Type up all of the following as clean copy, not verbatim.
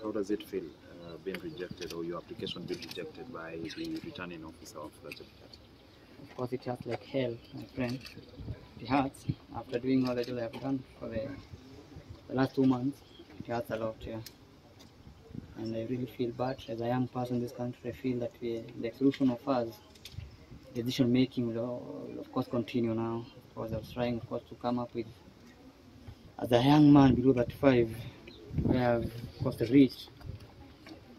How does it feel being rejected, or your application being rejected by the returning officer of the certificate? Of course, it hurts like hell, my friend. It hurts after doing all the job I've done for the last 2 months. It hurts a lot, yeah. And I really feel bad as a young person in this country. I feel that the exclusion of us, decision making will of course continue now. Of course, I was trying, of course, to come up with, as a young man below 35, where I've of course reached.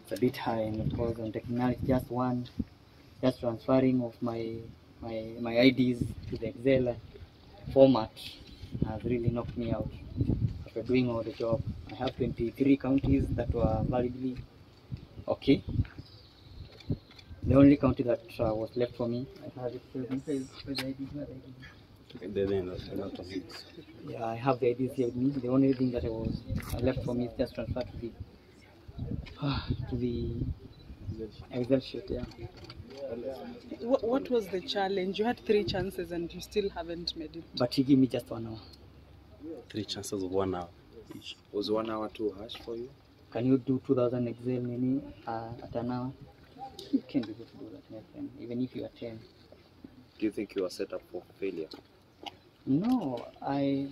It's a bit high, and of course, on technicality, just transferring of my IDs to the Excel format has really knocked me out after doing all the job. I have 23 counties that were validly okay. The only county that was left for me, I had it. Yeah, I have the IDs here with me. The only thing that left for me is just transfer to the Excel sheet. Yeah. What was the challenge? You had 3 chances and you still haven't made it. But he gave me just 1 hour. 3 chances of 1 hour each. Was 1 hour too harsh for you? Can you do 2,000 Excel mini at an hour? You can't be able to do that, my friend, even if you are 10. Do you think you are set up for failure? No, I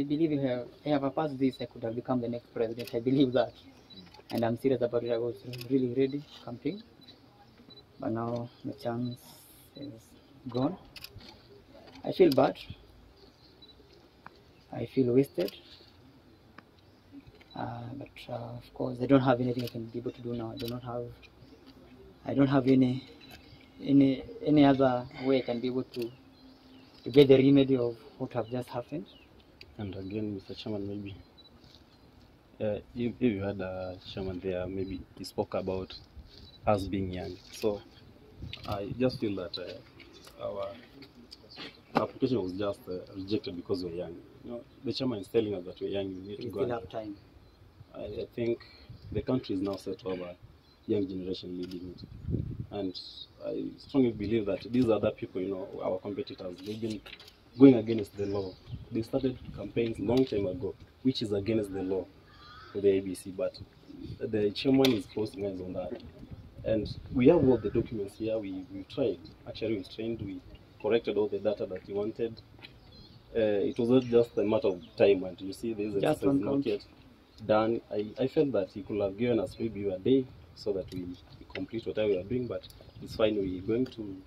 believe if I have passed this, I could have become the next president. I believe that. And I'm serious about it. I was really ready to campaign. But now the chance is gone. I feel bad. I feel wasted. But of course, I don't have anything I can be able to do now. I don't have any other way I can be able to get the remedy of what have just happened. And again, Mr. Chairman, maybe if you had a chairman there, maybe he spoke about us being young. So I just feel that our application was just rejected because we're young. You know, the chairman is telling us that we're young. We need to go. Still have time. I think the country is now set to have a young generation leading it, and I strongly believe that these other people, you know, our competitors, they've been going against the law. They started campaigns long time ago, which is against the law for the IEBC, but the chairman is posting us on that. And we have all the documents here. We tried. Actually, we trained. We corrected all the data that he wanted. It was not just a matter of time. And you see, this is not yet done. I felt that he could have given us maybe a day so that we complete whatever we are doing. But it's fine. We're going to